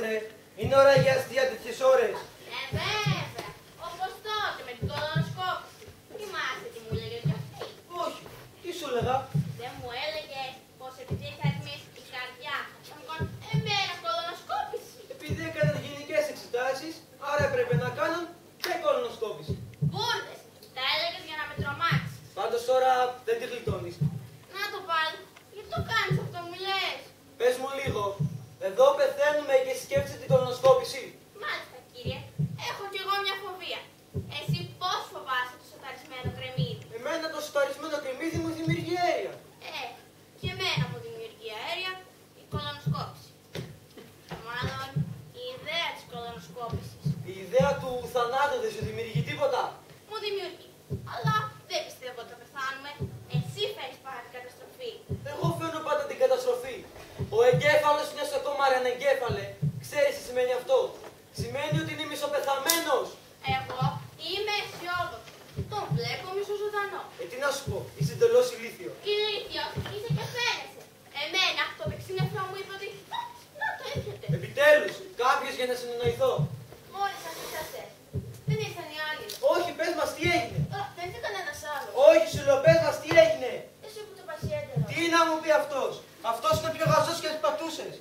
άντρε. Είναι ώρα για αστεία τέτοιες ώρες. Βέβαια. Όπως τότε με την κολονοσκόπηση. Θυμάστε τι μου έλεγε κι αυτή? Όχι. Τι σου έλεγα? Δεν μου έλεγε πως επειδή έχει αριθμίσει η καρδιά, θα μου κάνουν εμένα κολονοσκόπηση. Επειδή έκαναν γενικές εξετάσεις, άρα έπρεπε να κάνουν και κολονοσκόπηση. Μπούρδες. Τα έλεγες για να με τρομάξεις. Πάντως τώρα δεν τη γλιτώνεις. Να το πάλι. Γιατί το κάνεις αυτό μου λες? Πες μου λίγο. Εδώ πεθαίνουμε και σκέφτεσαι την κολονοσκόπηση. Μάλιστα κύριε. Έχω κι εγώ μια φοβία. Εσύ πώς φοβάσαι το σοταρισμένο κρεμμύδι? Εμένα το σοταρισμένο κρεμμύδι μου δημιουργεί αέρια. Και εμένα μου δημιουργεί αέρια η κολονοσκόπηση. Μάλλον η ιδέα της κολονοσκόπησης. Η ιδέα του θανάτου δεν σου δημιουργεί τίποτα. Μου δημιουργεί. Αλλά δεν πιστεύω ότι θα πεθάνουμε. Εσύ φέρεις πάντα την καταστροφή. Εγώ φέρνω πάντα την καταστροφή. Ο εγκέφαλος μιας ακόμα ανεγκέφαλε. Ξέρεις τι σημαίνει αυτό? Σημαίνει ότι είναι μισοπεθαμένος. Εγώ είμαι αισιόδοξο. Τον βλέπω μισοζωντανό. Τι να σου πω, είσαι εντελώς ηλίθιο. Ηλίθιος, είσαι και φαίνεσαι. Εμένα το δεξινεφρό μου είπε ότι να το έρχεται. Επιτέλους, κάποιος για να συνεννοηθώ. Μόλις αφήσασες. Δεν ήρθαν οι άλλοι. Όχι, πες μας τι έγινε. Δεν ήρθε κανένας άλλος. Όχι, σου λέω, πες μας τι έγινε. Εσύ που το πασιέτερο. Τι να μου πει αυτός? Αυτός είναι πιο γαζός και τις πατούσες.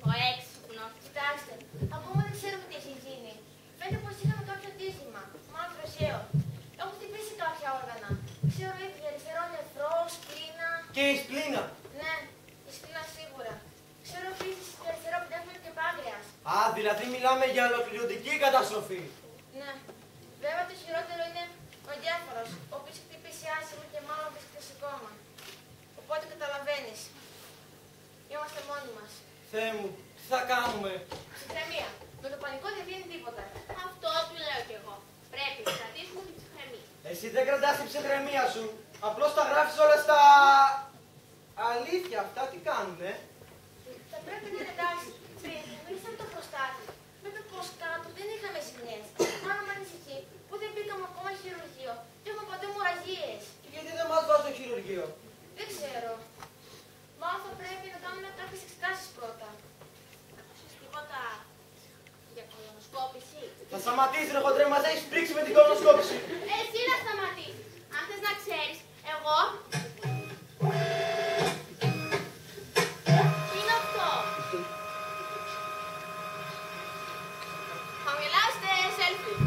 Ο έξυπνος. Κοιτάξτε, ακόμα δεν ξέρουμε τι έχει γίνει. Φαίνεται πως είχαμε κάποιο ατύχημα. Μάλλον χρωσιαίο. Έχω χτυπήσει κάποια όργανα. Ξέρω ήδη αριστερό νεφρό, σπλήνα. Και η σπλήνα. Ναι, η σπλήνα σίγουρα. Ξέρω επίσης αριστερό πνεύμα και πάγριας. Α, δηλαδή μιλάμε για ολοκληρωτική καταστροφή. Ναι. Βέβαια το χειρότερο είναι ο εγκέφαλος, ο οποίος έχει χτυπήσει άσχημα και μάλλον βρίσκεται σε κόμμα. Οπότε καταλαβαίνεις. Είμαστε μόνοι μας. Θεέ μου, τι θα κάνουμε? Ψυχραιμία. Με το πανικό δεν βγαίνει τίποτα. Αυτό του λέω κι εγώ. Πρέπει να κρατήσουμε την ψυχραιμία. Εσύ δεν κρατάς την ψυχραιμία σου. Απλώς τα γράφεις όλα στα... Αλήθεια αυτά τι κάνουνε? Θα πρέπει να είναι εντάξει. Πριν μίλησαμε το προστάτη. Βέβαια πως κάτω δεν είχαμε ζημιές. Μάλλον με ανησυχεί που δεν μπήκαμε ακόμα χειρουργείο και έχουμε ποτέ μοραγίες. Και γιατί δεν μας βάζουν στο χειρουργείο? Δεν ξέρω. Μάλλον θα πρέπει να κάνουμε κάποιες εξετάσεις πρώτα. Άκουσες τίποτα για κολονοσκόπηση? Θα σταματήσεις ρε χοντρέ, μας έχεις πρίξει με την κολονοσκόπηση. Εσύ να σταματήσεις. Αν θες να ξέρεις, εγώ... Τι είναι αυτό? Χαμηλάστε, selfie.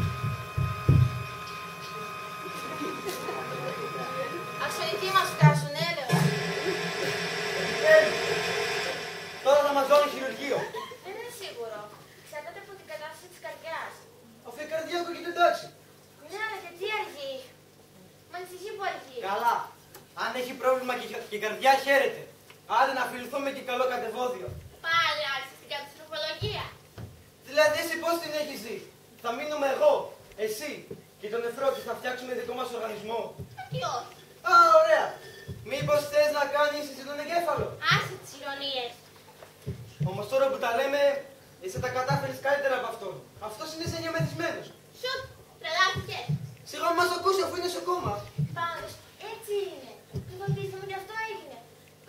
Αξιονικοί μας φτάσουν, έλεγα. Τώρα θα μας βάλουν χειρουργείο. Δεν είναι σίγουρο. Εξαρτάται από την κατάσταση της καρδιάς. Αφού η καρδιά ακούγεται εντάξει. Ναι, αλλά και τι αργεί. Μ' ανησυχεί που αργεί. Καλά. Αν έχει πρόβλημα και η καρδιά χαίρεται. Άντε να φιληθούμε και καλό κατεβόδιο. Πάλι άρχισε την καταστροφολογία. Δηλαδή εσύ πώς την έχεις δει? Θα μείνουμε εγώ, εσύ και τον νεφρό της να φτιάξουμε δικό μας οργανισμό. Τι όχι. Α, ωραία. Μήπως θες να κάνεις εσύ τον εγκέφαλο? Άσε τις ηρωνίες. Όμως τώρα που τα λέμε, εσύ τα κατάφερες καλύτερα από αυτόν. Αυτός είναι σε μεθυσμένος. Σουτ, τρελάθηκες. Σιγά μας το ακούσει αφού είναι σε κόμμα. Πάντως, έτσι είναι. Και φοβήθηκα ότι αυτό έγινε.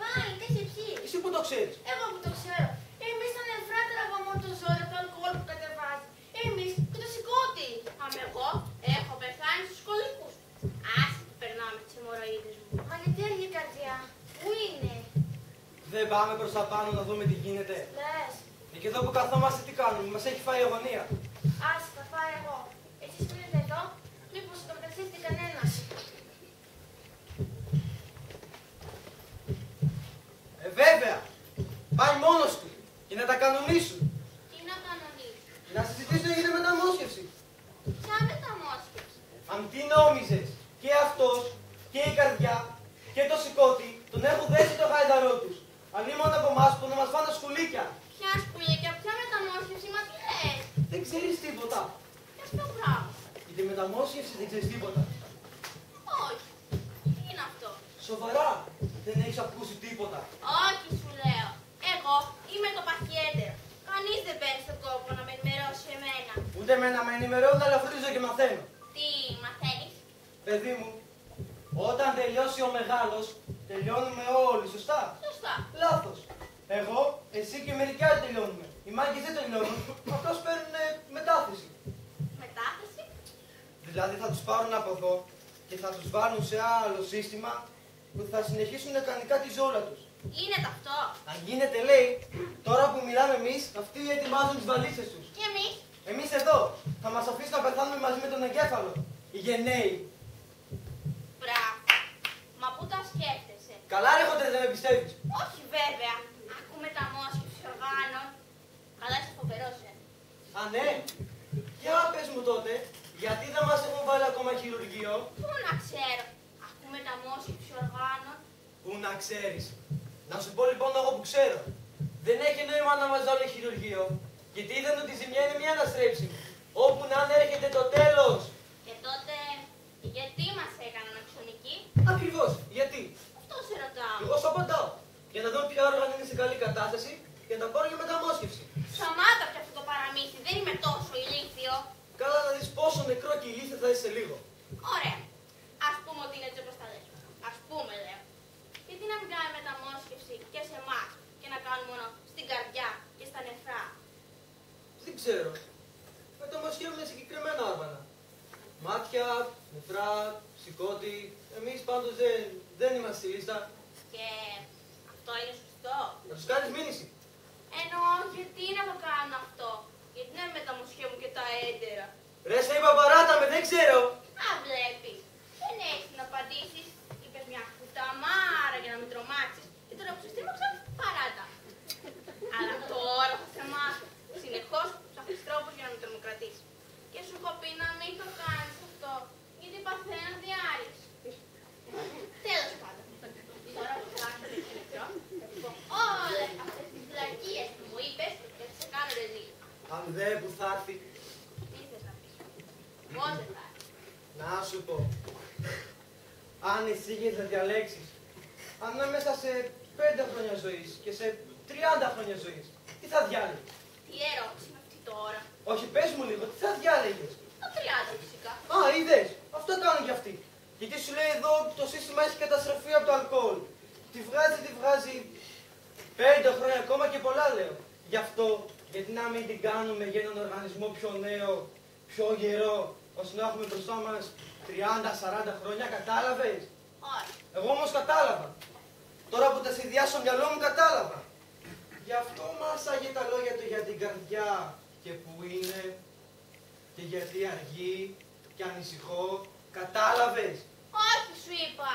Πάλι, τι έχει πιει. Εσύ που το ξέρεις? Εγώ που το ξέρω. Εμείς τα νεφρά τραβάμε το ζώο το αλκοόλ που κατεβάζει. Εμείς και το σηκώτη. Άμα εγώ έχω πεθάνει στους κολικούς. Άσε που περνάμε τις αιμορροίδες μου. Μα γιατί αργεί η καρδιά. Πού είναι? Δεν πάμε προς τα πάνω να δούμε τι γίνεται. Λες. Και εδώ που καθόμαστε τι κάνουμε, μας έχει φάει η αγωνία. Άσε, θα πάω εγώ. Εσείς μείνετε εδώ. Μήπως το μεταξύ κανένας. Βέβαια. Πάει μόνος του. Και να τα κανονίσουν. Τι να κανονίσει. Να συζητήσουν για τη μεταμόσχευση. Ποια μεταμόσχευση? Αν τι νόμιζες, και αυτός και η καρδιά και το σηκώτη τον έχουν δέσει το γάιδαρό τους. Αλλήμον από εμάς που να μας φάνε σκουλίκια. Ποια σκουλίκια, ποια μεταμόσχευση, μα τι λες? Δεν ξέρεις τίποτα. Για αυτό το πράγμα. Για τη μεταμόσχευση δεν ξέρεις τίποτα. Όχι. Τι είναι αυτό? Σοβαρά. Δεν έχεις ακούσει τίποτα. Όχι, σου λέω. Εγώ είμαι το παχιέτερο. Κανείς δεν παίρνει στον κόπο να με ενημερώσει εμένα. Ούτε εμένα με ενημερώνουν, αλλά φροντίζω και μαθαίνω. Τι μαθαίνεις? Παιδί μου, όταν τελειώσει ο μεγάλος, τελειώνουμε όλοι, σωστά? Σωστά. Λάθος. Εγώ, εσύ και μερικοί άλλοι τελειώνουμε. Οι μάγκες δεν τον νόμουν, απλώς παίρνουν μετάθεση. Μετάθεση. Δηλαδή θα τους πάρουν από εδώ και θα τους βάλουν σε άλλο σύστημα που θα συνεχίσουν κανονικά τη ζώλα τους. Γίνεται αυτό. Αν γίνεται, λέει, τώρα που μιλάμε εμείς, αυτοί ετοιμάζουν τις βαλίτσες τους. Και εμείς. Εμείς εδώ θα μας αφήσουν να πεθάνουμε μαζί με τον εγκέφαλο. Οι γενναίοι. Μπράβο. Μα πού τα σκέφτεσαι. Καλά ρε χοντρέ, δεν με πιστεύεις. Όχι βέβαια. Ακούμε τα μόσχευση οργάνων. Αλλά είσαι φοβερός, Α, ναι. Για πες μου τότε, γιατί δεν μας έχουν βάλει ακόμα χειρουργείο. Πού να ξέρω. Ακούμε τα μόσχευση οργάνων. Πού να ξέρεις. Να σου πω λοιπόν εγώ που ξέρω. Δεν έχει νόημα να μας βάλει χειρουργείο. Γιατί είδαν ότι η ζημιά είναι μια αναστρέψιμη. Όπου να είναι έρχεται το τέλος. Και τότε γιατί μας έκαναν αξονική. Ακριβώς. Γιατί. Αυτό σε ρωτάω. Εγώ σου απαντάω. Για να δω ποια όργανα είναι σε καλή κατάσταση και να τα πάρω για μεταμόσχευση. Σταμάτα πια αυτό το παραμύθι. Δεν είμαι τόσο ηλίθιο. Καλά να δεις πόσο νεκρό και ηλίθιο θα είσαι σε λίγο. Ωραία. Ας πούμε ότι είναι έτσι όπως τα λες. Ας πούμε, λέω. Γιατί να μην κάνουμε μεταμόσχευση και σε εμάς και να κάνουμε μόνο στην καρδιά και στα νεφρά. Δεν ξέρω. Μεταμοσχεύουν συγκεκριμένα όργανα. Μάτια, νεφρά, σηκώτη. Εμείς πάντως δεν είμαστε στη λίστα. Και αυτό είναι σωστό. Να τους κάνεις μήνυση. Εννοώ γιατί να το κάνω αυτό. Γιατί να μην μεταμοσχεύουν και τα έντερα. Ρε σε είπα παράτα με, δεν ξέρω. Α, βλέπεις. Δεν έχεις να απαντήσεις. Είπες μια κουταμάρα για να μην τρομάξεις. Και τώρα που σε στήμαξα, παράτα. Αλλά τώρα θα σε μάθω. Συνεχώς ψάχνεις τρόπους για να μην τρομοκρατήσεις. Και σου έχω πει να μην το κάνεις αυτό. Γιατί παθαίνω διάρρηση. Τέλος πάντων. Τώρα που ψάχνεις το νεκρό, θα σου πω όλες αυτές τις βλακίες που μου είπες και θα σε κάνω ρεζίλ. Αν δεν που θα έρθει. Τι θες να πεις. Πότε θα έρθει. Να σου πω. Αν εσύ είχες να διαλέξεις ανάμεσα σε 5 χρόνια ζωής και σε 30 χρόνια ζωής, τι θα διάλεγες. Τι ερώτηση είναι αυτή τώρα. Όχι, πες μου λίγο, τι θα διάλεγες. Το 30 φυσικά. Α, είδες, αυτό κάνουν κι αυτοί. Γιατί σου λέει εδώ το σύστημα έχει καταστραφεί από το αλκοόλ. Τη βγάζει 5 χρόνια ακόμα και πολλά λέω. Γι' αυτό, γιατί να μην την κάνουμε για έναν οργανισμό πιο νέο, πιο γερό, ώστε να έχουμε μπροστά μας 30-40 χρόνια, κατάλαβες. Όχι. Εγώ όμως κατάλαβα. Τώρα που τα συνδυάσω στο μυαλό μου κατάλαβα. Γι' αυτό μάσαγε τα λόγια του για την καρδιά και που είναι και γιατί αργεί και ανησυχώ. Κατάλαβες. Όχι, σου είπα.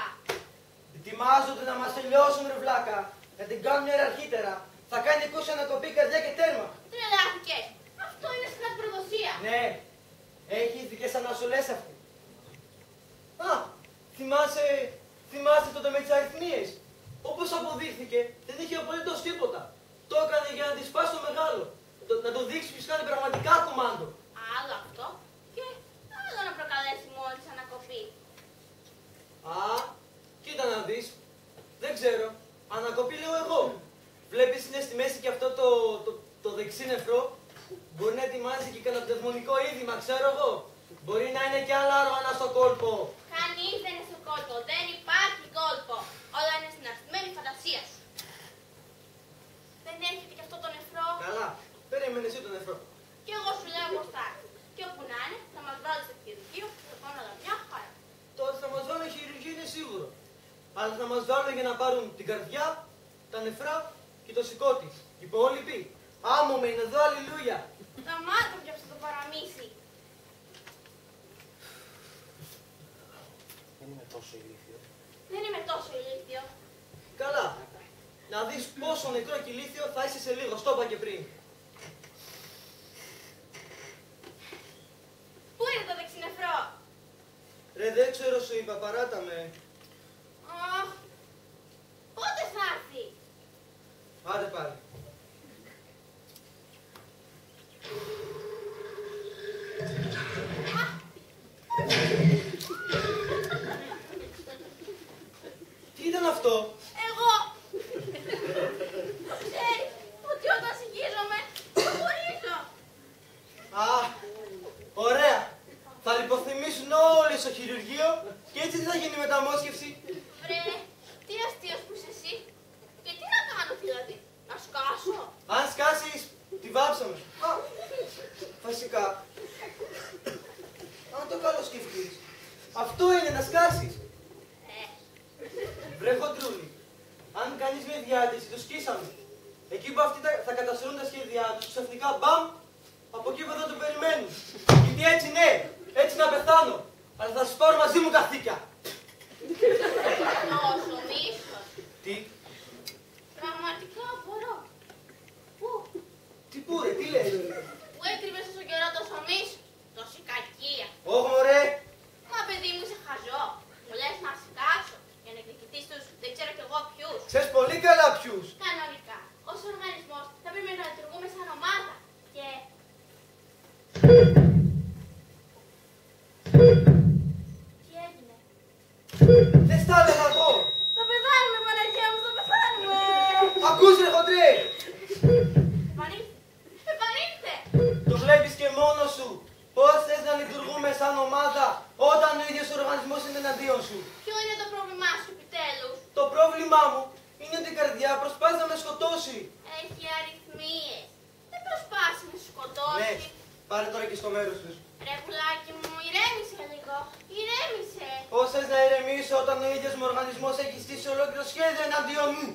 Ετοιμάζονται να μας τελειώσουν ρε βλάκα. Να την κάνουν μια ώρα αρχίτερα. Θα κάνει 20 ανακοπή καρδιά και τέρμα. Τρελάθηκες. Αυτό είναι στην προδοσία. Ναι, έχει ηθικές ανασολές αυτή. Α, θυμάσαι τότε με τις αριθμίες. Όπως αποδείχθηκε, δεν είχε απολύτως τίποτα. Το έκανε για να τη σπάσει το μεγάλο. Να το δείξει ποιος κάνει πραγματικά κουμάντο. Άλλο αυτό και άλλο να προκαλέσει μόλι της ανακοπή. Α, κοίτα να δεις. Δεν ξέρω. Ανακοπή λέω εγώ. Βλέπεις είναι στη μέση και αυτό το δεξί νεφρό. Μπορεί να ετοιμάζει και καταπνευμονικό είδημα, ξέρω εγώ. Μπορεί να είναι και άλλα όργανα στο κόλπο. Κανείς δεν είναι στο κόλπο. Δεν υπάρχει κόλπο. Όλα είναι στην αστημένη φαντασία σου. Δεν έχετε και αυτό το νεφρό. Καλά, περίμενε εσύ τον νεφρό. Και εγώ σου λέω πως θα έρθει. Και όπου να είναι, θα μας βάλει στο χειρουργείο και θα πάνε όλα μια χαρά. Τότε θα μας βάλουν χειρουργείο είναι σίγουρο. Αλλά θα μας βάλουν για να πάρουν την καρδιά, τα νεφρά και το σηκώτη. Οι υπόλοιποι, άμμο με είναι εδώ, αλληλούια. Τα μάτια πια αυτό το παραμύθι. Δεν είμαι τόσο ηλίθιο. Δεν είμαι τόσο ηλίθιο. Καλά. Να δεις πόσο νεκρό και ηλίθιο θα είσαι σε λίγο. Στο είπα και πριν. Πού είναι το δεξινεφρό. Ρε δεν ξέρω σου είπα, παράτα με. Αχ, πότε θα έρθει. Άντε πάλι. Τι ήταν αυτό. Εγώ. Ξέρεις ότι όταν συγχύζομαι, χωρίζω. Α, ωραία. Θα λιποθυμήσουν όλοι στο χειρουργείο και έτσι δεν θα γίνει μεταμόσχευση. Βρε, τι αστείος που είσαι εσύ. Και τι να κάνω δηλαδή, να σκάσω. Αν σκάσεις τη βάφη Α, βασικά, αν το καλό σκεφτείς, αυτό είναι να σκάσεις. Βρε χοντρούλη, αν κάνεις μια διάτηση, το σκίσαμε. Εκεί που αυτοί θα καταστρώνουν τα σχέδιά τους, ξαφνικά μπαμ, από εκεί που δεν το περιμένουν. Γιατί έτσι ναι, έτσι να πεθάνω. Αλλά θα σας πάρω μαζί μου καθήκια. Τόσο μίσος. Τι, Πραγματικά μπορώ. Πού? τι πού ρε, τι λες. Πού έκρυβες τόσο καιρό τόσο μίσος. Τόση κακία. Όχι μωρέ, Μα παιδί μου είσαι χαζό. Μου λες να σκάσω. Για να εκδικητείς τους δεν ξέρω κι εγώ ποιους. ξέρεις πολύ καλά ποιους. Κανονικά. Ως οργανισμός θα πρέπει να λειτουργούμε σαν ομάδα. Και... Τι έγινε? Δεν στα έλεγα εγώ. Θα πεθάνουμε Παναγία μου, θα πεθάνουμε. Ακούς ρε χοντρέ. Επανήλθε. Επανήλθε. Το βλέπεις και μόνος σου. Πώς θες να λειτουργούμε σαν ομάδα όταν ο ίδιος ο οργανισμός είναι εναντίον σου. Ποιο είναι το πρόβλημά σου επιτέλους? Το πρόβλημά μου είναι ότι η καρδιά προσπάθει να με σκοτώσει. Έχει αριθμίες. Δεν προσπάσει να σου σκοτώσει. Ναι, πάρε τώρα και στο μέρος τους. Ρε πουλάκι μου, ηρέμησε λίγο. Ηρέμησε. Πώς θες να ηρεμήσω όταν ο ίδιος μου οργανισμός έχει στήσει ολόκληρο σχέδιο εναντίον μου.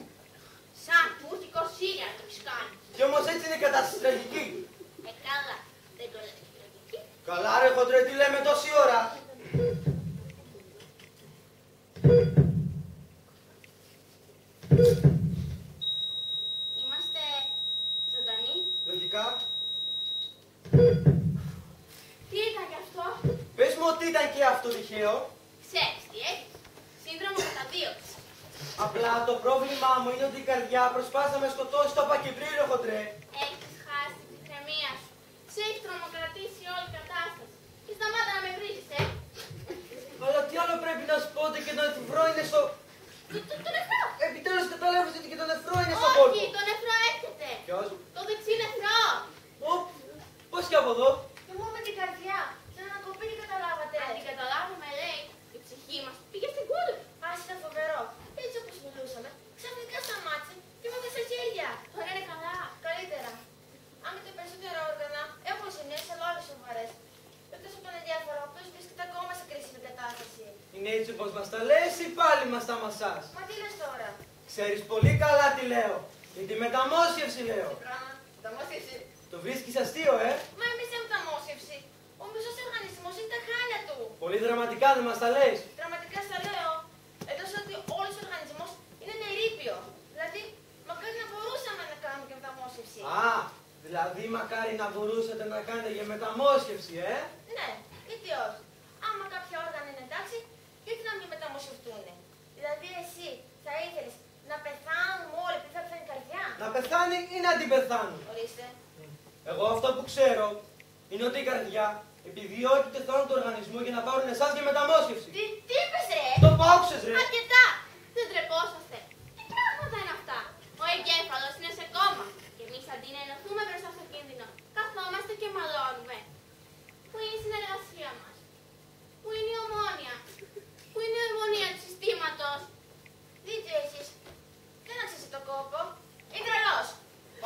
Σαν τουρκικό Σύρια το έχεις κάνει. Κι όμως έτσι είναι η κατάσταση τραγική. Καλά. Δεν το λες τραγική. Καλά ρε χοντρέ, τι λέμε τόση ώρα. Είμαστε ζωντανοί. Λογικά. Τι ήταν κι αυτό? Πες μου ότι ήταν και αυτό τυχαίο. Ξέρεις τι έχεις. Σύνδρομο καταδίωξη. Απλά το πρόβλημά μου είναι ότι η καρδιά προσπάθει να με σκοτώσει, το είπα και πριν ρε χοντρέ. Έχεις χάσει την ψυχραιμία σου. Σε έχει τρομοκρατήσει όλη η κατάσταση. Και σταμάτα να με βρίζεις, Αλλά τι άλλο πρέπει να σου πω ότι και το νεφρό είναι στο... Το νεφρό. Επιτέλους καταλάβεις ότι και το νεφρό είναι στο κόλπο. Όχι, το νεφρό έρχεται. Ποιος? Το δεξί νεφρό. Πώς και από εδώ. Και μόνο με την καρδιά. Σε ένα κοπί τι καταλάβατε. Αν την καταλάβαμε, λέει, η ψυχή μας πήγε στην κούλου. Ας ήταν φοβερό. Έτσι όπως μιλούσαμε, ξαφνικά σταμάτησε και με στα χέρια. Τώρα είναι καλά. Καλύτερα. Αν και τα περισσότερα όργανα έχουν συνέσει, αλλά όλες σοβαρές. Εκτός από τον ενδιαφέρον, ο οποίος βρίσκεται ακόμα σε κρίσιμη κατάσταση. Είναι έτσι όπως μας τα λες ή πάλι μας τα μασάς. Μα τι λες τώρα? Ξέρεις πολύ καλά τι λέω. Για τη μεταμόσχευση λέω. Τι πράγμα, μεταμόσχευση. Το βρίσκεις αστείο, Μα εμείς έχουμε μεταμόσχευση. Ο μισός οργανισμός είναι τα χάλια του. Πολύ δραματικά δεν μας τα λες. Δραματικά στα λέω. Εντός ότι όλος ο οργανισμός είναι νερίπιο. Δηλαδή, μακάρι να μπορούσαμε να κάνουμε και μεταμόσχευση. Α, δηλαδή μακάρι να μπορούσατε να κάνετε για μεταμόσχευση, Ναι, γιατί όχι. Άμα κάποια όργανα είναι εντάξει, γιατί να μην μεταμοσχευτούν. Δηλαδή, εσύ θα ήθελες να πεθάνουμε όλοι επειδή θα πεθάνει η καρδιά. Να πεθάνει ή να την πεθάνουν. Ορίστε. Εγώ αυτό που ξέρω είναι ότι η καρδιά επιδιώκει το θάνατο του οργανισμού για να πάρουν εσάς για μεταμόσχευση. Τι είπες ρε? Το πάουξες ρε. Αρκετά! Δεν τρεπόσαστε. Τι πράγματα είναι αυτά? Ο εγκέφαλος είναι σε κόμμα. Και εμείς αντί να ενωθούμε μπροστά στο κίνδυνο, καθόμαστε και μαλώνουμε. Πού είναι η συνεργασία μας? Πού είναι η ομόνοια? Πού είναι η αρμονία του συστήματος? Δείτε εσείς. Δεν αξίζει τον κόπο. Είναι τρελός.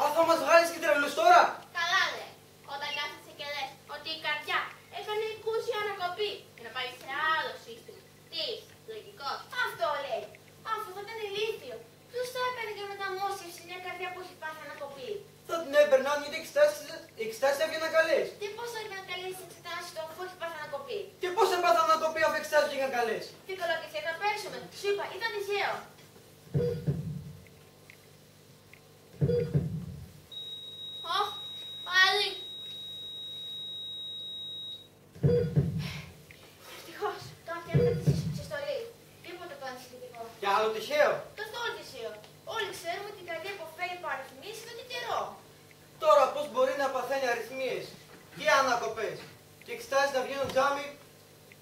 Α, θα μας βγάλεις και τρελούς τώρα. Καλά δε. Όταν κάθεσαι και λες ότι η καρδιά έκανε εκούσια ανακοπή για να πάει σε άλλο σύστημα. Τι, λογικός. Αυτό λέει. Αυτό θα ήταν ηλίθιο. Ποιος θα έκανε για μεταμόσχευση μια καρδιά που έχει πάθει ανακοπή? Θα την έπαιρναν γιατί οι εξετάσεις έβγαιναν καλές. Και πώς θα ήταν καλές τις εξετάσεις του αφού έχει πάθει ανακοπή? Και πώς έπαθαν να κοπεί αφού οι εξετάσεις βγήκαν καλές. Τι κολοκυθία θα πέσουμε. Σου είπα, ήταν τυχαίο. Ωχ, πάλι. Ευτυχώς, κάποια έφτασε στη συστολή. Τίποτα το ανησυχητικό. Και άλλο τυχαίο. Καθόλου τυχαίο. Όλοι ξέρουμε ότι η καρδιά υποφέρει από αριθμίες εδώ και καιρό. Τώρα πώς μπορεί να παθαίνει αριθμίες και ανακοπές και εξετάσεις να βγαίνουν τζάμι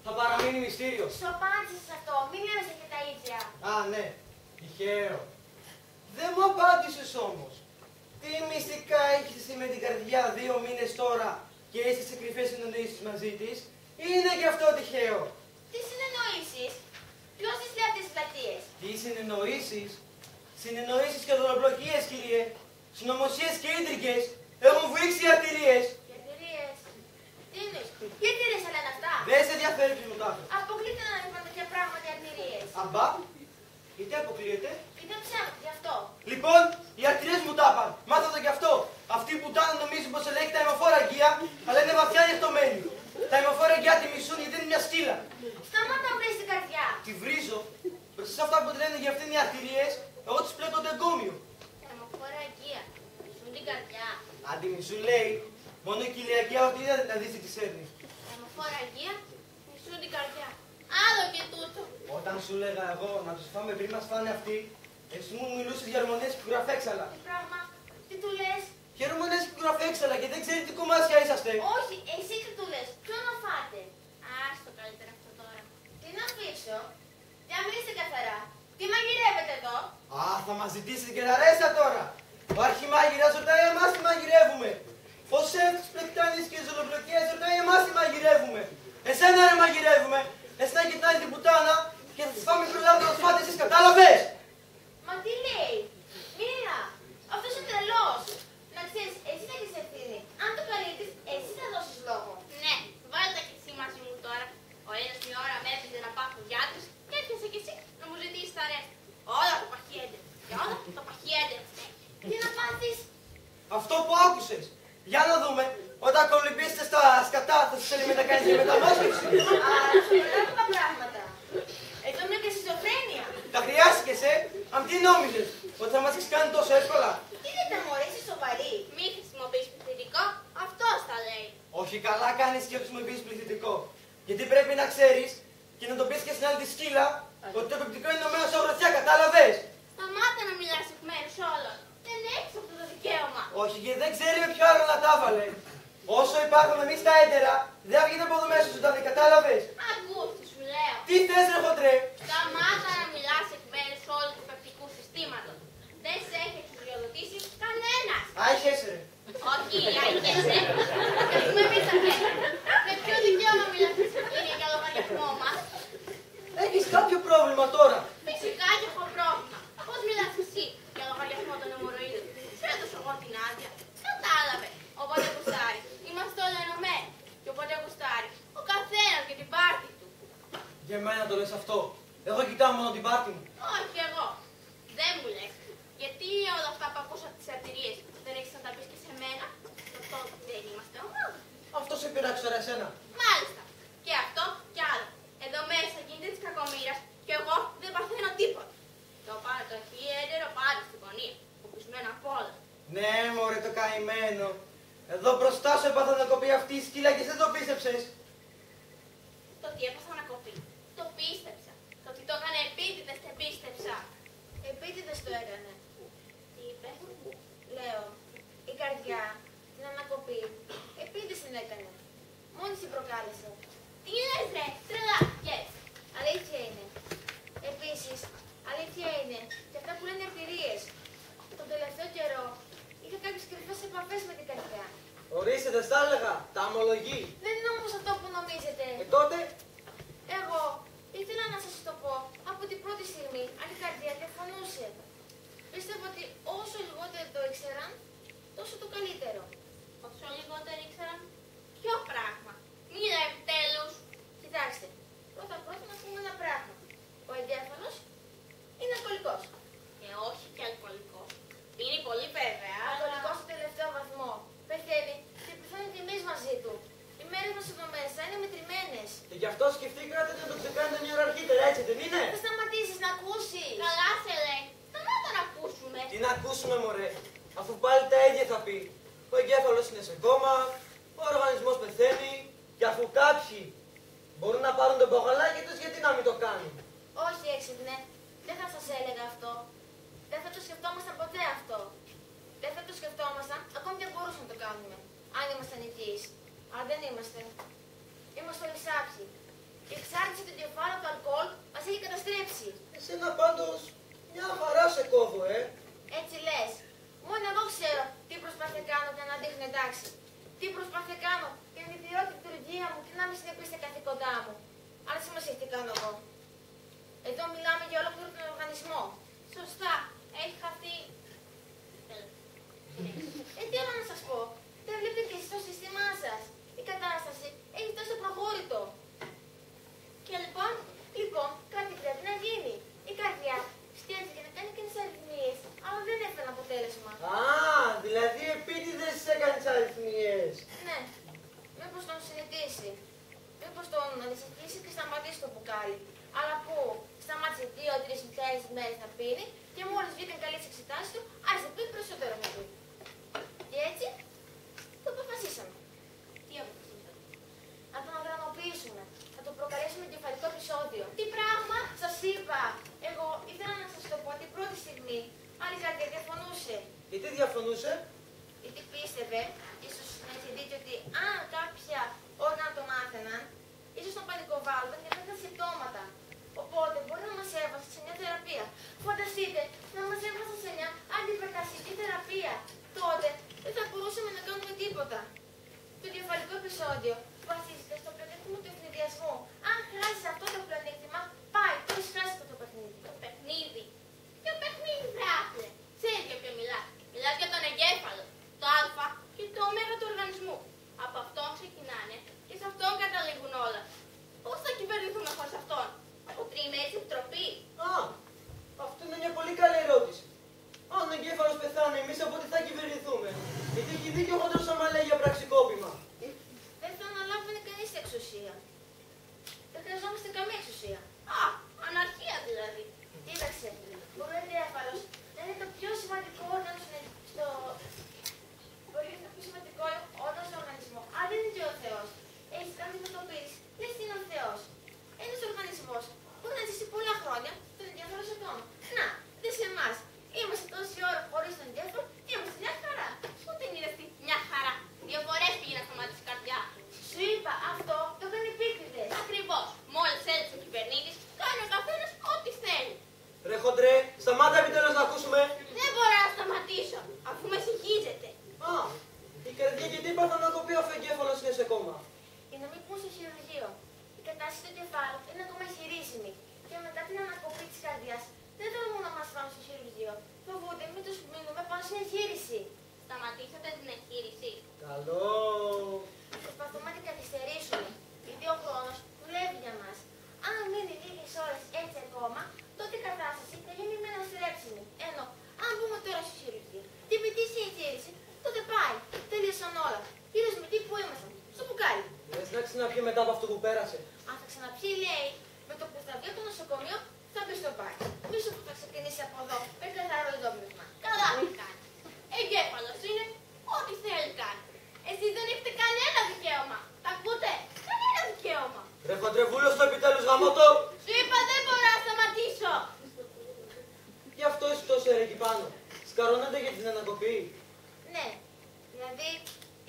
θα παραμείνει μυστήριο. Σου απάντησε σε αυτό, μην έμεσαι και τα ίδια. Α, ναι, τυχαίο. Δεν μου απάντησες όμως. Τι μυστικά έχεις εσύ με την καρδιά 2 μήνες τώρα και είσαι σε κρυφές συνεννοήσεις μαζί της, ή είναι και αυτό τυχαίο? Τι συνεννοήσεις? Ποιος τις λέει αυτές τις πλατείες? Τι συνεννοήσεις? Συνεννοήσεις και δωροπλοκίες, κύριε. Συνωμοσίες και ίντρικες. Έχουν βουήξει οι αρτηρίες. Οι αρτηρίες. Τι εννοείς? Οι αρτηρίες θα λένε αυτά. Δεν σε ενδιαφέρει ποιος μου τα είπε. Αποκλείται να είπαν τέτοια πράγματα οι αρτηρίες. Αμπά, γιατί αποκλείεται. Είναι ψέματα, γι' αυτό. Λοιπόν, οι αρτηρίες μου τα είπαν. Μάθα το κι αυτό. Αυτή που τάνα νομίζει πως ελέγχει τα αιμοφόρα αγκία, αλλά είναι βαθιά διαχτωμένη. Τα αιμοφόρα αγκία τη μισούν γιατί είναι μια σκύλα. Σταμάτα να βρεις την καρδιά. Τη βρίζω. Μπροστά σε αυτά που λένε για αυτήν οι αρτηρίες, εγώ τις πλέκω το εγκόμιο. Αιμοφόρα αγκία. Μισούν την καρδιά. Αν τη μισούν λέει, μόνο η κοιλιακία ό,τι είδατε να δεις τι της έρνει. Αιμοφόρα αγκία. Μισούν την καρδιά. Άλλο και τούτο. Όταν σου λέγα εγώ να τους φάμε πριν μας φάνε αυτοί, εσύ μου μιλούσες για ορμονές και κουραφέξαλα. Τι πράγμα, τι του λες? Και ορμονές και κουραφέξαλα και δεν ξέρει τι κομμάτια είσαστε. Όχι, εσύ τι του λες? Ποιο να φάτε? Άστο καλύτερα αυτό τώρα. Τι να αφήσω? Για μιλήστε καθαρά. Τι μαγειρεύετε εδώ? Α, θα μας ζητήσετε και τα ρέστα τώρα. Ο αρχιμάγειρας ρωτάει εμάς τι μαγειρεύουμε. Ο σεφ της πλεκτάνης και ζολοπλοκίας ρωτάει εμάς τι μαγειρεύουμε. Εσένα ρε μαγειρεύουμε. Εσένα και την άλλη την πουτάνα και θα τις φάμε προλάβετε να τις φάτε εσείς, κατάλαβες. Μα τι λέει? Μοίρα, αυτός είναι τρελός. Να ξέρεις, εσύ θα έχεις ευθύνη. Αν το καλύπτεις, εσύ θα δώσεις λόγο. Ναι, βάλτε και εσύ μαζί μου τώρα. Ο ένας μια ώρα με έπαιζε να πάω γιατρός και έρχεσαι κι εσύ να μου ζητήσεις τα ρέστα. Όλα το παχιέντε. Και όλα το παχιέντε. Τι να πάθεις? Αυτό που άκουσες. Για να δούμε. Όταν κολυμπήσετε στα σκατά θα σας έλεγε να κάνεις μια μεταμόσχευση. Άρα, σοβαρά τα πράγματα. Εδώ είναι και σχιζοφρένεια. Τα χρειάστηκες, αν τι νόμιζες. Ότι θα μας έχεις κάνει τόσο εύκολα. Τι λέτε μωρέ, είσαι σοβαρή? Μη χρησιμοποιείς πληθυντικό, αυτός τα λέει. Όχι, καλά κάνεις και χρησιμοποιείς πληθυντικό. Γιατί πρέπει να ξέρεις και να το πεις και στην άλλη τη σκύλα ότι το επιπτικό είναι ενωμένο σε αγροτσιά, κατάλαβες. Σταμάτα να μιλάς εκ μέρους όλων. Δεν έχεις αυτό το δικαίωμα. Όχι, γιατί δεν ξέρει με ποιο άλλο να τα έβαλε. Όσο υπάρχουν εμείς τα έντερα, δεν θα βγει από εδώ μέσα ζωντανή, κατάλαβες. Ακούς τι σου λέω. Τι θες ρε χοντρέ. Σταμάτα να μιλάς εκ μέρους όλου του πεπτικού συστήματος. Δεν σε έχει εξουσιοδοτήσει κανένας. Άιχες ρε. Όχι, άγγεσαι. Έχουμε εμείς αρχές. Με ποιο δικαίωμα μιλάς εσύ κύριε για λογαριασμό μας? Έχεις κάποιο πρόβλημα τώρα. Φυσικά και έχω πρόβλημα. Πώς μιλάς εσύ για λογαριασμό των αιμορροίδων? Σου έδωσα εγώ την άδεια. Κατάλαβε. Οπότε γουστάρει. Είμαστε όλοι ενωμένοι. Και οπότε γουστάρει. Ο καθένας και την πάρτη του. Για μένα το λες αυτό. Εγώ κοιτάω μόνο την πάρτη μου. Όχι εγώ. Δεν μου λες. Γιατί όλα αυτά που ακούσα τις αρτηρίες δεν έχεις να τα πεις και σε μένα? Τότε δεν είμαστε ομάδα. Αυτό σε πειράξει τώρα εσένα. Μάλιστα. Και αυτό και άλλο. Εδώ μέσα γίνεται της κακομοίρας και εγώ δεν παθαίνω τίποτα. Το πάρω το χιέντερο πάλι στην γωνία. Οπισμένο απ' όλα. Ναι, μωρέ το καημένο. Εδώ μπροστά σου έπαθα να κοπεί αυτή η σκύλα και εσύ δεν το πίστεψες. Το ότι έπαθα να κοπεί. Το πίστεψα. Το ότι το έκανε επίτηδες δεν πίστεψα. Επίτηδες το έκανε. Τι είπε? Λέω. Η καρδιά την ανακοπή. Επίτηδες την έκανε. Μόνη την προκάλεσε. Τι λες ρε, τρελάθηκες. Αλήθεια είναι. Επίσης, αλήθεια είναι και αυτά που λένε αρτηρίες. Τον τελευταίο καιρό είχα κάποιες κρυφές επαφές με την καρδιά. Ορίστε, δεν στα έλεγα. Τα ομολογεί. Δεν είναι όμως αυτό που νομίζετε. Τότε, Εγώ ήθελα να σας το πω από την πρώτη στιγμή, αν η καρδιά διαφωνούσε. Πίστευα ότι όσο λιγότερο το ήξεραν, τόσο το καλύτερο. Όσο λιγότερο ήξεραν, ποιο πράγμα? Μίλα επιτέλους. Κοιτάξτε, πρώτα να πούμε ένα πράγμα. Ο εγκέφαλος είναι αλκοολικός. Όχι και αλκοολικός. Είναι πολύ βέβαια. Αλκοολικός στο τελευταίο βαθμό. Πεθαίνει και πεθαίνουν και εμείς μαζί του. Οι μέρες μας εδώ μέσα είναι μετρημένες. και γι' αυτό σκεφτήκατε να το ξεκάνετε μια ώρα αρχίτερα, έτσι δεν είναι. Θα σταματήσεις να ακούσεις. Καλά σε λέει. Σταμάτα να ακούσουμε. Τι να ακούσουμε, μωρέ. Αφού πάλι τα ίδια θα πει. Ο εγκέφαλος είναι σε κόμμα, ο οργανισμός πεθαίνει, και αφού κάποιοι μπορούν να πάρουν τον μπογαλάκι τους, γιατί να μην το κάνουν. Όχι έξυπνε. Δεν θα σας έλεγα αυτό. Δεν θα το σκεφτόμασταν ποτέ αυτό. Δεν θα το σκεφτόμασταν, ακόμη και αν μπορούσαμε να το κάνουμε. Αν ήμασταν υγιείς. Αλλά δεν είμαστε. Είμαστε όλοι σάψοι. Η εξάρτηση του εγκεφάλου από το αλκοόλ μας έχει καταστρέψει. Εσένα πάντως μια χαρά σε κόβω, Έτσι λες. Μόνο εγώ ξέρω τι προσπάθεια κάνω για να δείχνω εντάξει. Τι προσπάθεια κάνω για να διατηρώ τη λειτουργία μου και να μην συνεπεί στα καθήκοντά μου. Αλλά σημασία τι κάνω εγώ. Εδώ μιλάμε για ολόκληρο τον οργανισμό. Σωστά. Έχει χαθεί. Τι άλλο να σας πω. Δεν βλέπετε και εσείς το σύστημά σας. Η κατάσταση έχει τόσο προχώρητο. Και λοιπόν, κάτι πρέπει να γίνει. Η καρδιά στέλνει να κάνει και τις αριθμίες, αλλά δεν έφερε αποτέλεσμα. Α, δηλαδή επίτηδες έκανες αριθμίες. Ναι, μήπως τον συνηθίσει. Μήπως τον ανησυχήσει και σταματήσει το μπουκάλι. Αλλά που σταμάτησε 2-3 μέρες να πίνει και μόλις βγήκαν καλές εξετάσεις του, άρχισε να πίνει περισσότερο με του. Και έτσι το αποφασίσαμε. Τι αποφασίσαμε? Να τον αδρανοποιήσουμε. Να το προκαλέσουμε κεφαλικό επεισόδιο. Τι πράγμα? Σας είπα. Εγώ ήθελα να σας το πω την πρώτη στιγμή. Αλλά η καρδιά διαφωνούσε. Γιατί διαφωνούσε? Γιατί πίστευε, ίσως να είχε δίκιο ότι αν κάποια όργανα το μάθαιναν, ίσως τον πανικοβάλλονταν και θα ήταν συμπτώματα. Οπότε μπορεί να μας έβασε σε μια θεραπεία. Φανταστείτε, να μας έβασαν σε μια αντιπερτασική θεραπεία. Τότε δεν θα μπορούσαμε να κάνουμε τίποτα. Το κεφαλικό επεισόδιο βασίζεται στο πλεονέκτημα του ευνηδιασμού. Αν χάσει αυτό το πλεονέκτημα, πάει, το έχει χάσει αυτό το παιχνίδι. Το παιχνίδι. Ποιο παιχνίδι, βράδυ? Ξέρεις για ποιο μιλάς? Μιλάς για τον εγκέφαλο, το α και το ω του οργανισμού. Από αυτόν ξεκινάνε και σε αυτόν καταλήγουν όλα. Πώς θα κυβερνηθούμε χωρίς αυτόν? Από τριημέρες επιτροπή? Α, αυτό είναι μια πολύ καλή ερώτηση. Αν ο εγκέφαλος πεθάνει, εμείς από τι θα κυβερνηθούμε? Γιατί έχει δίκιο ο χοντρός άμα λέει για πραξικόπημα. Δεν θα αναλάβουν κανείς την εξουσία. Δεν χρειαζόμαστε καμία εξουσία. Α, αναρχία δηλαδή. Κοίταξε, μπορεί ο εγκέφαλος να είναι το πιο σημαντικό όργανο στο. Μπορεί να είναι το πιο σημαντικό όργανο στον οργανισμό. Αν δεν είναι και ο Θεός. Έχει κάνει μετωπίσει. Δεν είναι ο Θεός. Ένας οργανισμός μπορεί να ζήσει πολλά χρόνια τον εγκέφαλο ακόμα. Να, δεν σε εμάς. Είμαστε τόση ώρα χωρίς τον εγκέφαλο και είμαστε μια χαρά. Πού την είδες τι μια χαρά? 2 φορές πήγε να σταματήσει η καρδιά. Σου είπα, αυτό το έκανε επίτηδες. Ακριβώς. Μόλις έλειψε ο κυβερνήτης, κάνει ο καθένας ό,τι θέλει. Ρε χοντρέ, σταμάτα επιτέλους να ακούσουμε. Δεν μπορώ να σταματήσω, αφού με συγχύζεται. Α, η καρδιά γιατί είπα να κοπεί αφού ο εγκέφαλος είναι σε κόμμα. Για να μην πούν στο χειρουργείο. Η κατάσταση του κεφάλου είναι ακόμα χειρίσιμη. Και μετά την ανακοπή της καρδιάς, δεν τολμούν να μας πάνε στο χειρουργείο. Φοβούνται μην τους μείνουμε πάνω στην εγχείρηση. Σταματήσατε την εγχείρηση. Καλό. Προσπαθούμε να την καθυστερήσουμε. Γιατί ο χρόνος δουλεύει για μας. Αν μείνει λίγες ώρες έτσι ακόμα, τότε η κατάσταση θα γίνει με αναστρέψιμη. Ενώ, αν μπούμε τώρα στο χειρουργείο, την πετύχει η εγχείρηση, τότε πάει. Τελείωσαν όλα. Γύρω με τι που ήμασταν. Στο μπουκάλι. Λες να ξαναπιεί μετά από αυτό που πέρασε. Αν θα ξαναπιεί, λέει, με το που θα βγει από το νοσοκομείο, θα πει στο πάρκι. Πίσω που θα ξεκινήσει από εδώ, με καθαρό εντόπισμα. Καλά τι κάνει. Εγκέφαλος είναι ό,τι θέλει κάνει. Εσείς δεν έχετε κανένα δικαίωμα. Τα ακούτε? Κανένα δικαίωμα. Ρε χοντρεβούλος το επιτέλους γαμώτο. Σου είπα δεν μπορώ να σταματήσω. Γι' αυτό είσαι τόσο εκεί πάνω. Σκαρώνεται για την ανακοπή. Ναι, δηλαδή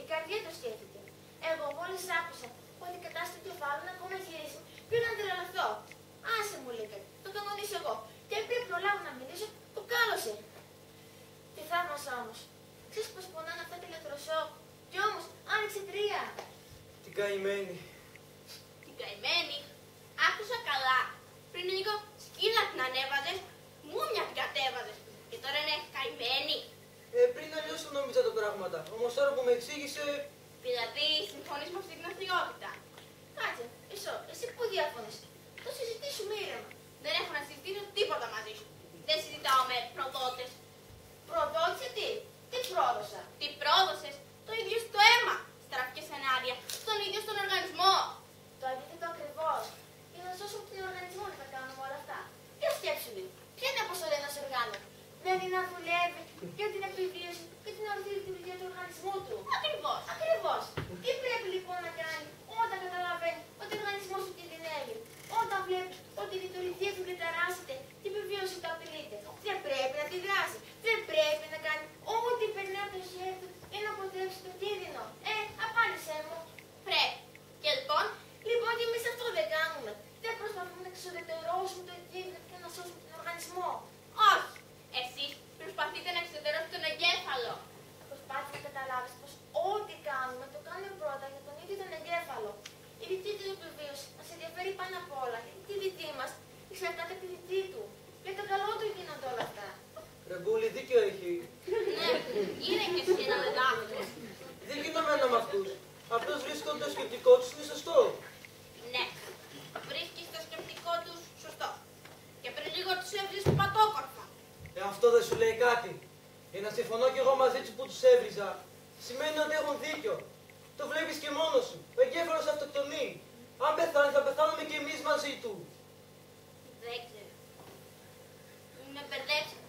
η καρδιά το σκέφτηκε. Εγώ μόλις άκουσα ότι η κατάσταση του κεφάλου είναι ακόμα γυρίσει, πήγα να τρελαθώ. Άσε μου λέει, το κανονίσω εγώ. Και πριν προλάβω να μιλήσω, το κάλωσε. Τι θαύμασα όμως. Ξέρεις πως πονάνε αυτά τα ηλεκτροσόκ. Κι όμως άνοιξε 3. Την καημένη. Την καημένη. Άκουσα καλά. Πριν λίγο σκύλα την ανέβαζες, μούνια την κατέβαζες. Και τώρα είναι καημένη. Πριν αλλιώς το νόμιζα τα πράγματα. Όμως τώρα που με εξήγησε. Δηλαδή συμφωνείς με αυτή την αθλειότητα. Κάτσε, εσύ που διάφωνες. Το συζητήσουμε ήρεμα. Δεν έχω να συζητήσω τίποτα μαζί σου. Δεν συζητάω με προδότες. Προδότησε τι πρόδωσα. Τι πρόδωσες? Το ίδιο στο αίμα. Στραφικές σενάρια. Στον ίδιο στον οργανισμό. Το αντίθετο ακριβώς. Για να σώσουμε τον οργανισμό να τα κάνουμε όλα αυτά. Για σκέψου λίγο. Ποια είναι η αποστολή ενός οργάνου? Δεν είναι να δουλεύει για την επιβίωση και την ορθή λειτουργία του οργανισμού του. Ακριβώς. Ακριβώς. Τι πρέπει λοιπόν να κάνει όταν καταλαβαίνει ότι ο οργανισμός του κινδυνεύει? Όταν βλέπει ότι η λειτουργία του διαταράσσεται και η επιβίωση του απειλείται. Δεν πρέπει να τη δράσει. Δεν πρέπει να κάνει ό,τι περνάει από το χέρι του για να αποτελέσει Αυτός βρίσκει ότι το σκεπτικό τους είναι σωστό. Ναι, βρίσκεις το σκεπτικό τους σωστό. Και πριν λίγο τους έβριζες πατόκορφα. Αυτό δεν σου λέει κάτι. Για να συμφωνώ κι εγώ μαζί τους που τους έβριζα, σημαίνει ότι έχουν δίκιο. Το βλέπεις και μόνος σου. Ο εγκέφαλος αυτοκτονεί. Αν πεθάνει, θα πεθάνουμε κι εμείς μαζί του. Δεν ξέρω. Με μπερδέψατε.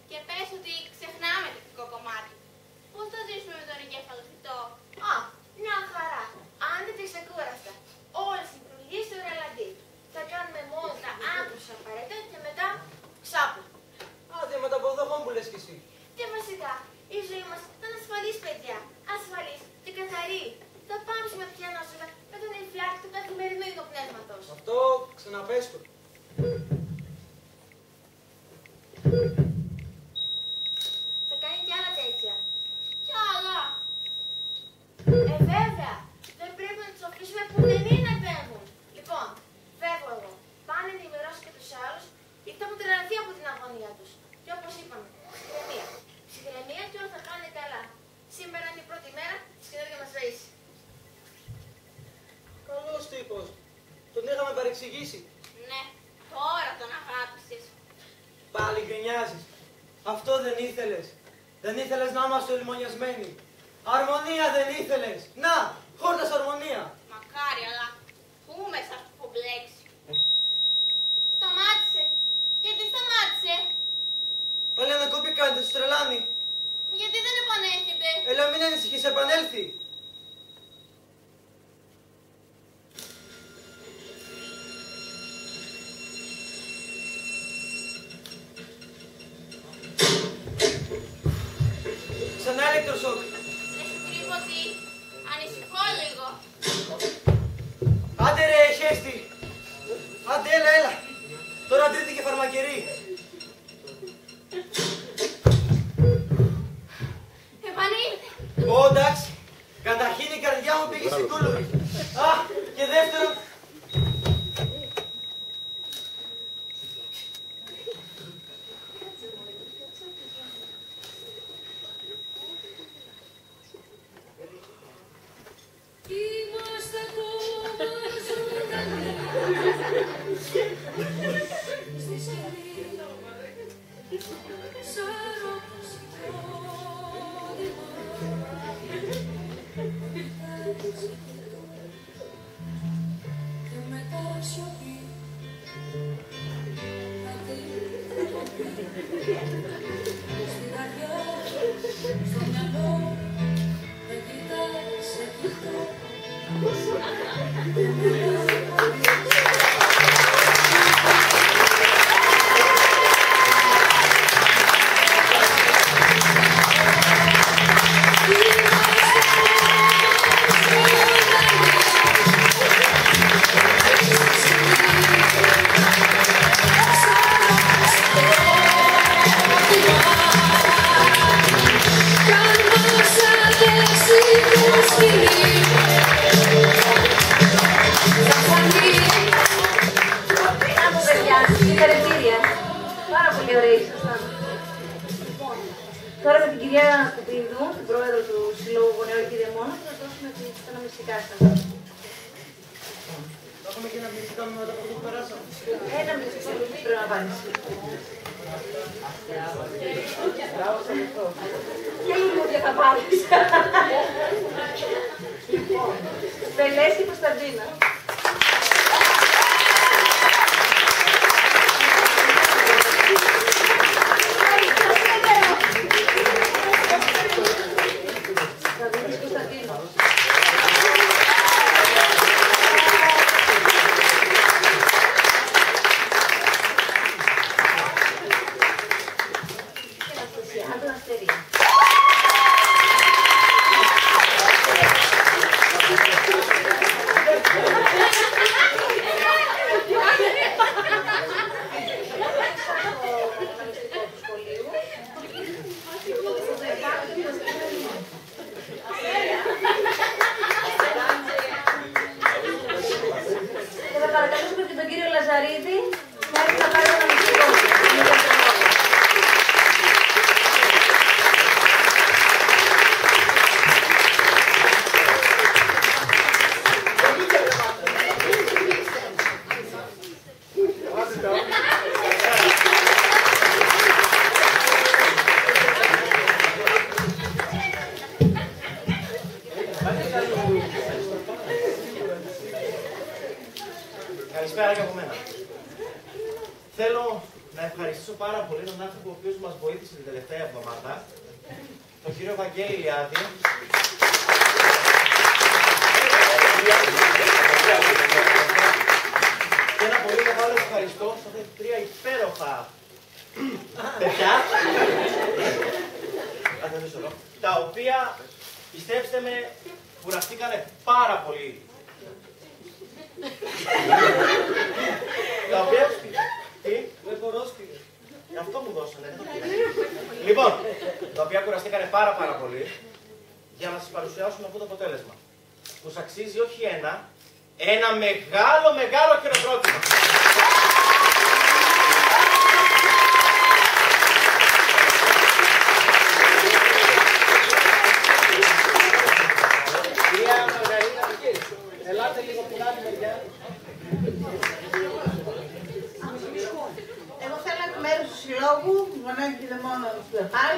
Και πες ότι ξεχνάμε το ηθικό κομμάτι. Πώς θα ζήσουμε με τον εγκέφαλο φυτό? Α, μια χαρά. Αν δεν τις ακούραστα, όλες οι λειτουργίες στο ρελαντί. Θα κάνουμε μόνο τα άκρως απαραίτητα και μετά ξάπλα. Άντε με τα αποδοχών που λες κι εσύ. Και βασικά, η ζωή μας θα είναι ασφαλής, παιδιά. Ασφαλής και καθαρή. Θα πάμε σε ματιά νόσημα με τον εφιάλτη του καθημερινού υγοπνεύματος. Αυτό ξαναπες το. Θα κάνει κι άλλα τέτοια. Κι άλλα. Βέβαια, δεν πρέπει να τους αφήσουμε που δεν είναι να επέμβουν. Λοιπόν, φεύγω εγώ. Πάνε να ενημερώσω και τους άλλους, γιατί θα έχουν τρελαθεί από την αγωνία τους. Και όπως είπαμε, ψυχραιμία. Ψυχραιμία και όλα θα πάνε καλά. Σήμερα είναι η πρώτη μέρα της καινούργιας μας ζωής. Καλός τύπος. Τον είχαμε παρεξηγήσει. Ναι, τώρα τον αγάπησες. Πάλι γκρινιάζεις. Αυτό δεν ήθελες. Δεν ήθελες να είμαστε λιμονιασμένοι. Αρμονία δεν ήθελες. Να, χόρτας αρμονία. Μακάρι, αλλά πού μέσα στο έχω μπλέξει. Σταμάτησε. Γιατί σταμάτησε? Πάλι ανακόπη κάνετε, σου τρελάνει. Γιατί δεν επανέρχεται? Έλα μην ανησυχείς, επανέλθει. Ξανά ηλεκτροσόκ. Δεν σου κρύβω ότι ανησυχώ λίγο. Άντε ρε, χέστη. Άντε, έλα. Τώρα τρίτη και φαρμακερή. Επανήλθε. Ω, εντάξει. Καταρχήν η καρδιά μου πήγε στην κούλουρη. Α, και δεύτερον... Είμαστε ακόμα ζωντανοί στη σελίδα σαν και μετά σιωπή στην καρδιά, στο μυαλό δεν κοιτάς, σε κοιτώ. Τώρα με την κυρία Κουπρινδού, την πρόεδρο του Συλλόγου Γονέων και Δαιμόνων, θα δώσουμε τα αναμνηστικά σας. Θα έχουμε και ένα μυστικά μετά από αυτό που περάσαμε. Ένα μυστικό πρέπει να βάλεις. Ποια λουλούδια θα πάρεις? Πελές και Κωνσταντίνα. Καλησπέρα και από μένα. Θέλω να ευχαριστήσω πάρα πολύ τον άνθρωπο ο οποίος μας βοήθησε την τελευταία εβδομάδα, τον κύριο Βαγγέλη Ηλιάδη. Και ένα πολύ μεγάλο ευχαριστώ στα τρία υπέροχα παιδιά, τα οποία, πιστέψτε με, κουραστήκανε πάρα πολύ. Τα οποία... Τι? Δεν κορόστηκε. Αυτό μου δώσανε. Λοιπόν, τα οποία κουραστήκανε πάρα πολύ για να σας παρουσιάσουμε αυτό το αποτέλεσμα. Τους αξίζει όχι ένα μεγάλο χειροκρότημα. Κυρία Μαργαρίτα, ελάτε λίγο από την άλλη μεριά. Εγώ θέλω εκ μέρους του Συλλόγου Γονέων και Δαιμόνων του ΕΠΑΛ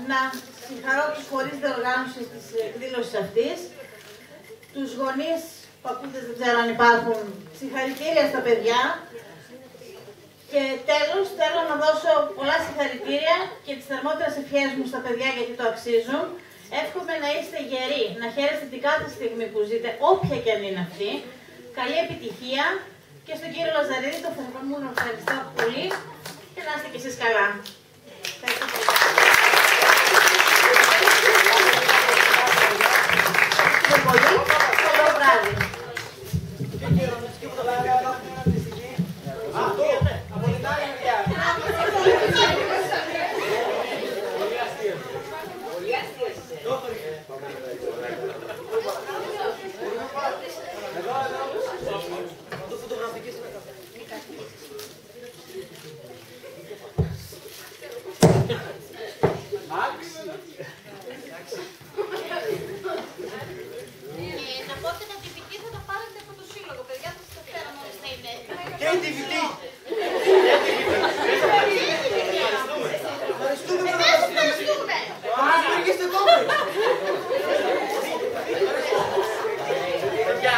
να συγχαρώ τους φορείς διοργάνωσης της εκδήλωσης αυτής, τους γονείς, παππούδες δεν ξέρω αν υπάρχουν, συγχαρητήρια στα παιδιά και τέλος θέλω να δώσω πολλά συγχαρητήρια και τις θερμότερες ευχές μου στα παιδιά γιατί το αξίζουν. Εύχομαι να είστε γεροί, να χαίρεστε την κάθε στιγμή που ζείτε, όποια και αν είναι αυτή. Καλή επιτυχία και στον κύριο Λαζαρίδη, τον Φερμανούλο, ευχαριστώ πολύ και να είστε κι εσείς καλά. Ευχαριστώ πολύ. Καλό βράδυ. Από την άλλη μεριά. Να πω ότι τα DVD θα τα πάρετε από το σύλλογο, παιδιά, θα σας τα φέρω μόλις θα είναι έτοιμα. Και η DVD! Ευχαριστούμε που μας ευχαριστούμε. Μας βρήκεστε τότε! Παιδιά!